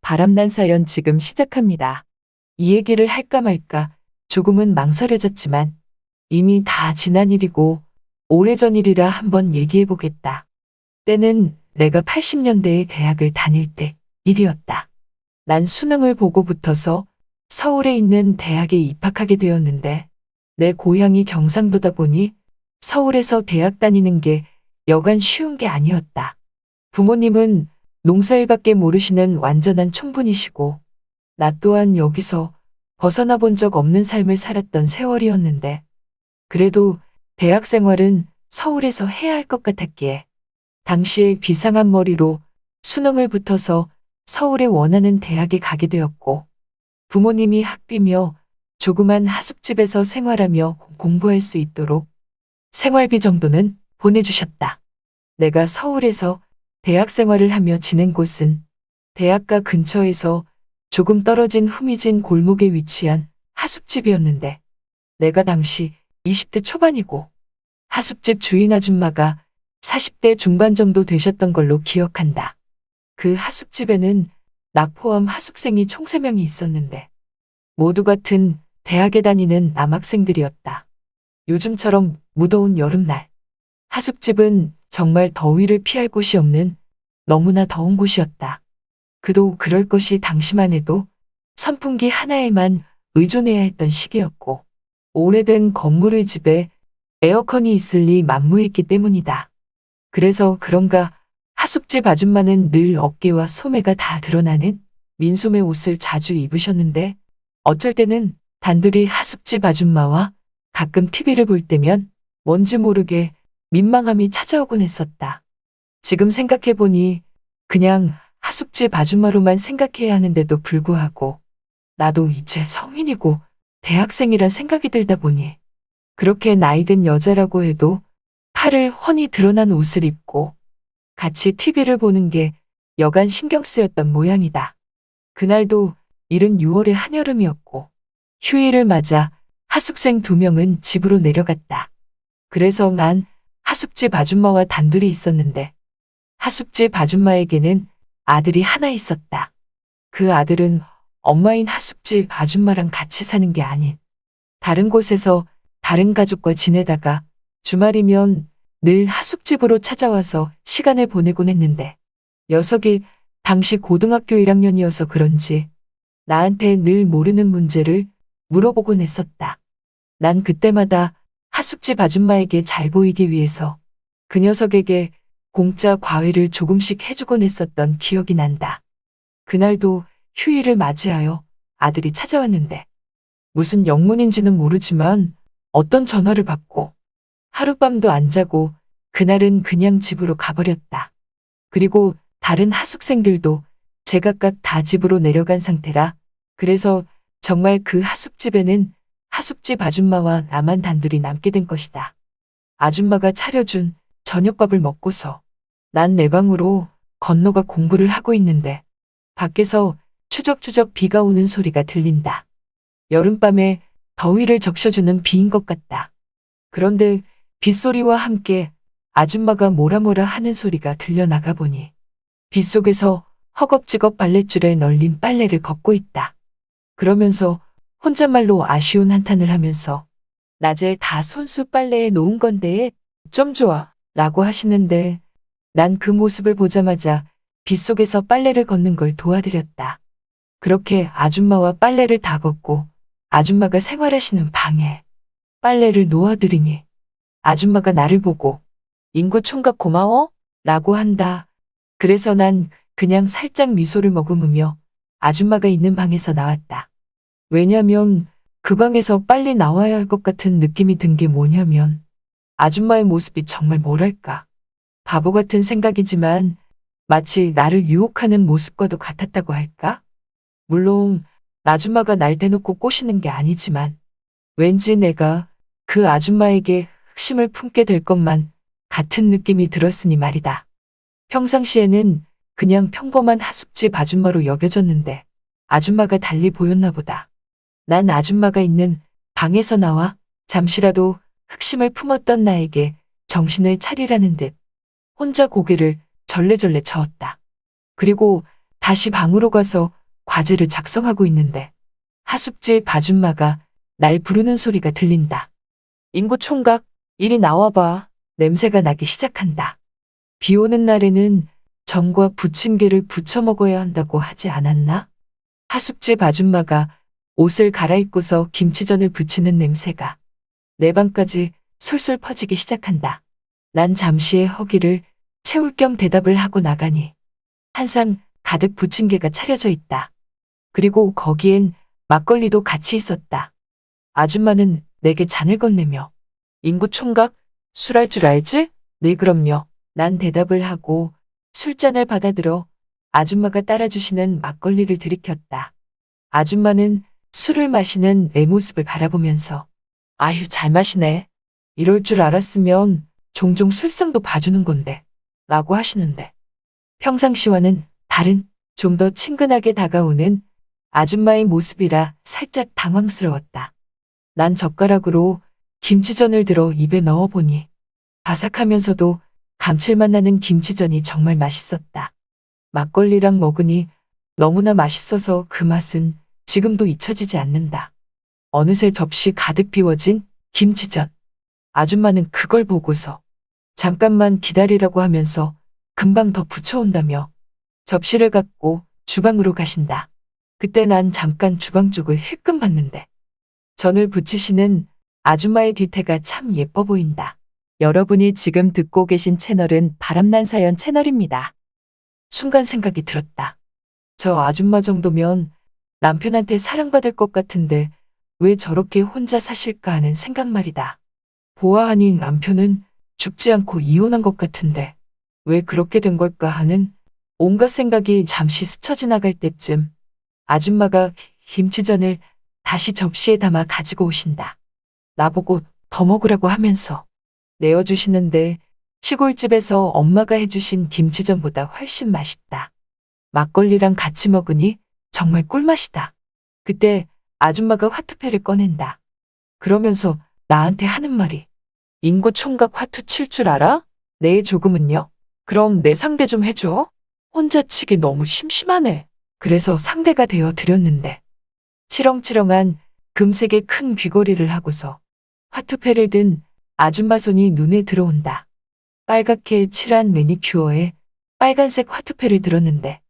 바람난 사연 지금 시작합니다. 이 얘기를 할까 말까 조금은 망설여졌지만 이미 다 지난 일이고 오래전 일이라 한번 얘기해보겠다. 때는 내가 80년대에 대학을 다닐 때 일이었다. 난 수능을 보고 붙어서 서울에 있는 대학에 입학하게 되었는데 내 고향이 경상도다 보니 서울에서 대학 다니는 게 여간 쉬운 게 아니었다. 부모님은 농사일밖에 모르시는 완전한 촌분이시고 나 또한 여기서 벗어나 본 적 없는 삶을 살았던 세월이었는데 그래도 대학 생활은 서울에서 해야 할 것 같았기에 당시에 비상한 머리로 수능을 붙어서 서울에 원하는 대학에 가게 되었고 부모님이 학비며 조그만 하숙집에서 생활하며 공부할 수 있도록 생활비 정도는 보내주셨다. 내가 서울에서 대학 생활을 하며 지낸 곳은 대학가 근처에서 조금 떨어진 후미진 골목에 위치한 하숙집이었는데 내가 당시 20대 초반이고 하숙집 주인 아줌마가 40대 중반 정도 되셨던 걸로 기억한다. 그 하숙집에는 나 포함 하숙생이 총 3명이 있었는데 모두 같은 대학에 다니는 남학생들이었다. 요즘처럼 무더운 여름날 하숙집은 정말 더위를 피할 곳이 없는 너무나 더운 곳이었다. 그도 그럴 것이 당시만 해도 선풍기 하나에만 의존해야 했던 시기였고 오래된 건물의 집에 에어컨이 있을 리 만무했기 때문이다. 그래서 그런가 하숙집 아줌마는 늘 어깨와 소매가 다 드러나는 민소매 옷을 자주 입으셨는데 어쩔 때는 단둘이 하숙집 아줌마와 가끔 TV를 볼 때면 뭔지 모르게 민망함이 찾아오곤 했었다. 지금 생각해보니 그냥 하숙집 아줌마로만 생각해야 하는데도 불구하고 나도 이제 성인이고 대학생이란 생각이 들다 보니 그렇게 나이든 여자라고 해도 팔을 훤히 드러난 옷을 입고 같이 TV를 보는 게 여간 신경 쓰였던 모양이다. 그날도 이른 6월의 한여름이었고 휴일을 맞아 하숙생 2명은 집으로 내려갔다. 그래서 난 하숙집 아줌마와 단둘이 있었는데 하숙집 아줌마에게는 아들이 하나 있었다. 그 아들은 엄마인 하숙집 아줌마랑 같이 사는 게 아닌 다른 곳에서 다른 가족과 지내다가 주말이면 늘 하숙집으로 찾아와서 시간을 보내곤 했는데 녀석이 당시 고등학교 1학년이어서 그런지 나한테 늘 모르는 문제를 물어보곤 했었다. 난 그때마다 하숙집 아줌마에게 잘 보이기 위해서 그 녀석에게 공짜 과외를 조금씩 해주곤 했었던 기억이 난다. 그날도 휴일을 맞이하여 아들이 찾아왔는데 무슨 영문인지는 모르지만 어떤 전화를 받고 하룻밤도 안 자고 그날은 그냥 집으로 가버렸다. 그리고 다른 하숙생들도 제각각 다 집으로 내려간 상태라 그래서 정말 그 하숙집에는 하숙집 아줌마와 나만 단둘이 남게 된 것이다. 아줌마가 차려준 저녁밥을 먹고서 난 내 방으로 건너가 공부를 하고 있는데 밖에서 추적추적 비가 오는 소리가 들린다. 여름밤에 더위를 적셔주는 비인 것 같다. 그런데 빗소리와 함께 아줌마가 뭐라 하는 소리가 들려나가 보니 빗속에서 허겁지겁 빨랫줄에 널린 빨래를 걷고 있다. 그러면서 혼잣말로 아쉬운 한탄을 하면서 낮에 다 손수 빨래에 놓은 건데 좀 좋아 라고 하시는데 난 그 모습을 보자마자 빗속에서 빨래를 걷는 걸 도와드렸다. 그렇게 아줌마와 빨래를 다 걷고 아줌마가 생활하시는 방에 빨래를 놓아드리니 아줌마가 나를 보고 인구 총각 고마워? 라고 한다. 그래서 난 그냥 살짝 미소를 머금으며 아줌마가 있는 방에서 나왔다. 왜냐면 그 방에서 빨리 나와야 할 것 같은 느낌이 든 게 뭐냐면 아줌마의 모습이 정말 뭐랄까 바보 같은 생각이지만 마치 나를 유혹하는 모습과도 같았다고 할까? 물론 아줌마가 날 대놓고 꼬시는 게 아니지만 왠지 내가 그 아줌마에게 흑심을 품게 될 것만 같은 느낌이 들었으니 말이다. 평상시에는 그냥 평범한 하숙집 아줌마로 여겨졌는데 아줌마가 달리 보였나 보다. 난 아줌마가 있는 방에서 나와 잠시라도 흑심을 품었던 나에게 정신을 차리라는 듯 혼자 고개를 절레절레 저었다. 그리고 다시 방으로 가서 과제를 작성하고 있는데 하숙집 아줌마가 날 부르는 소리가 들린다. 인구 총각, 이리 나와봐. 냄새가 나기 시작한다. 비 오는 날에는 전과 부침개를 부쳐 먹어야 한다고 하지 않았나? 하숙집 아줌마가 옷을 갈아입고서 김치전을 부치는 냄새가 내 방까지 솔솔 퍼지기 시작한다. 난 잠시의 허기를 채울 겸 대답을 하고 나가니 한 상 가득 부침개가 차려져 있다. 그리고 거기엔 막걸리도 같이 있었다. 아줌마는 내게 잔을 건네며 인구 총각, 술할 줄 알지? 네, 그럼요. 난 대답을 하고 술잔을 받아들어 아줌마가 따라주시는 막걸리를 들이켰다. 아줌마는 술을 마시는 내 모습을 바라보면서 아휴, 잘 마시네. 이럴 줄 알았으면 종종 술상도 봐주는 건데 라고 하시는데 평상시와는 다른 좀 더 친근하게 다가오는 아줌마의 모습이라 살짝 당황스러웠다. 난 젓가락으로 김치전을 들어 입에 넣어보니 바삭하면서도 감칠맛 나는 김치전이 정말 맛있었다. 막걸리랑 먹으니 너무나 맛있어서 그 맛은 지금도 잊혀지지 않는다. 어느새 접시 가득 비워진 김치전. 아줌마는 그걸 보고서 잠깐만 기다리라고 하면서 금방 더 부쳐온다며 접시를 갖고 주방으로 가신다. 그때 난 잠깐 주방 쪽을 힐끔 봤는데 전을 부치시는 아줌마의 뒤태가 참 예뻐 보인다. 여러분이 지금 듣고 계신 채널은 바람난 사연 채널입니다. 순간 생각이 들었다. 저 아줌마 정도면 남편한테 사랑받을 것 같은데 왜 저렇게 혼자 사실까 하는 생각 말이다. 보아하니 남편은 죽지 않고 이혼한 것 같은데 왜 그렇게 된 걸까 하는 온갖 생각이 잠시 스쳐 지나갈 때쯤 아줌마가 김치전을 다시 접시에 담아 가지고 오신다. 나보고 더 먹으라고 하면서 내어주시는데 시골집에서 엄마가 해주신 김치전보다 훨씬 맛있다. 막걸리랑 같이 먹으니 정말 꿀맛이다. 그때 아줌마가 화투패를 꺼낸다. 그러면서 나한테 하는 말이 인구 총각 화투 칠 줄 알아? 네, 조금은요. 그럼 내 상대 좀 해줘. 혼자 치기 너무 심심하네. 그래서 상대가 되어 드렸는데 치렁치렁한 금색의 큰 귀걸이를 하고서 화투패를 든 아줌마 손이 눈에 들어온다. 빨갛게 칠한 매니큐어에 빨간색 화투패를 들었는데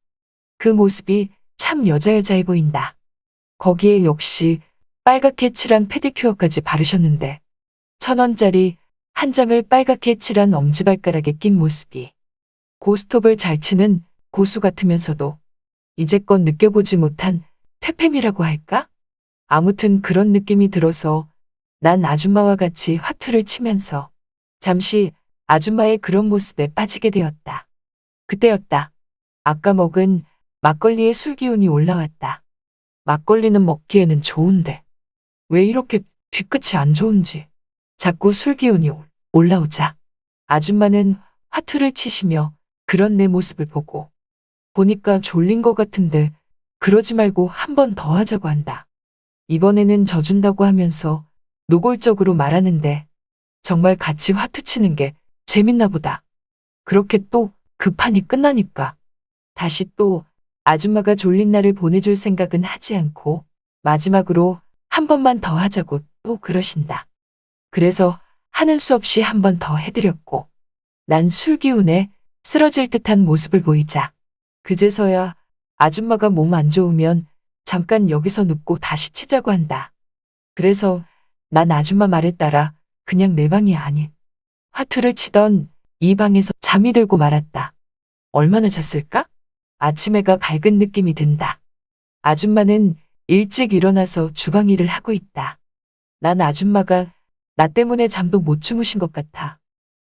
그 모습이 참 여자여자해 보인다. 거기에 역시 빨갛게 칠한 페디큐어까지 바르셨는데 1,000원짜리 한 장을 빨갛게 칠한 엄지발가락에 낀 모습이 고스톱을 잘 치는 고수 같으면서도 이제껏 느껴보지 못한 퇴폐미라고 할까? 아무튼 그런 느낌이 들어서 난 아줌마와 같이 화투를 치면서 잠시 아줌마의 그런 모습에 빠지게 되었다. 그때였다. 아까 먹은 막걸리의 술기운이 올라왔다. 막걸리는 먹기에는 좋은데 왜 이렇게 뒤끝이 안 좋은지 자꾸 술기운이 올라오자 아줌마는 화투를 치시며 그런 내 모습을 보니까 졸린 것 같은데 그러지 말고 한 번 더 하자고 한다. 이번에는 져준다고 하면서 노골적으로 말하는데 정말 같이 화투 치는 게 재밌나 보다. 그렇게 또 그 판이 끝나니까 다시 또 아줌마가 졸린 날을 보내줄 생각은 하지 않고 마지막으로 한 번만 더 하자고 또 그러신다. 그래서 하는 수 없이 한 번 더 해드렸고 난 술기운에 쓰러질 듯한 모습을 보이자 그제서야 아줌마가 몸 안 좋으면 잠깐 여기서 눕고 다시 치자고 한다. 그래서 난 아줌마 말에 따라 그냥 내 방이 아닌 화투를 치던 이 방에서 잠이 들고 말았다. 얼마나 잤을까? 아침 해가 밝은 느낌이 든다. 아줌마는 일찍 일어나서 주방 일을 하고 있다. 난 아줌마가 나 때문에 잠도 못 주무신 것 같아.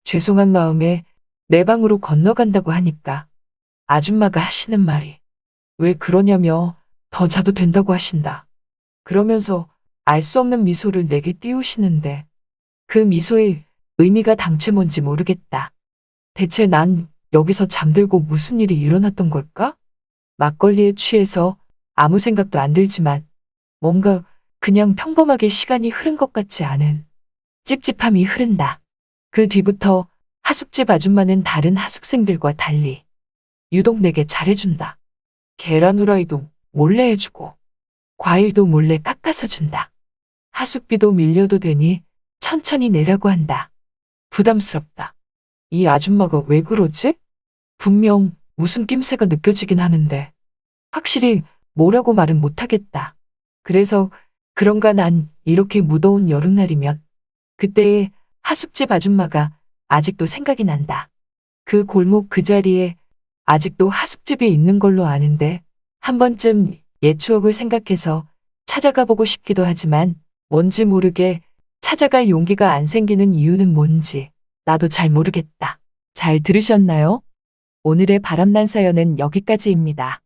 죄송한 마음에 내 방으로 건너간다고 하니까 아줌마가 하시는 말이 왜 그러냐며 더 자도 된다고 하신다. 그러면서 알 수 없는 미소를 내게 띄우시는데 그 미소의 의미가 당최 뭔지 모르겠다. 대체 난 여기서 잠들고 무슨 일이 일어났던 걸까? 막걸리에 취해서 아무 생각도 안 들지만 뭔가 그냥 평범하게 시간이 흐른 것 같지 않은 찝찝함이 흐른다. 그 뒤부터 하숙집 아줌마는 다른 하숙생들과 달리 유독 내게 잘해준다. 계란 후라이도 몰래 해주고 과일도 몰래 깎아서 준다. 하숙비도 밀려도 되니 천천히 내라고 한다. 부담스럽다. 이 아줌마가 왜 그러지? 분명 무슨 낌새가 느껴지긴 하는데 확실히 뭐라고 말은 못하겠다. 그래서 그런가 난 이렇게 무더운 여름날이면 그때의 하숙집 아줌마가 아직도 생각이 난다. 그 골목 그 자리에 아직도 하숙집이 있는 걸로 아는데 한 번쯤 옛 추억을 생각해서 찾아가 보고 싶기도 하지만 뭔지 모르게 찾아갈 용기가 안 생기는 이유는 뭔지 나도 잘 모르겠다. 잘 들으셨나요? 오늘의 바람난 사연은 여기까지입니다.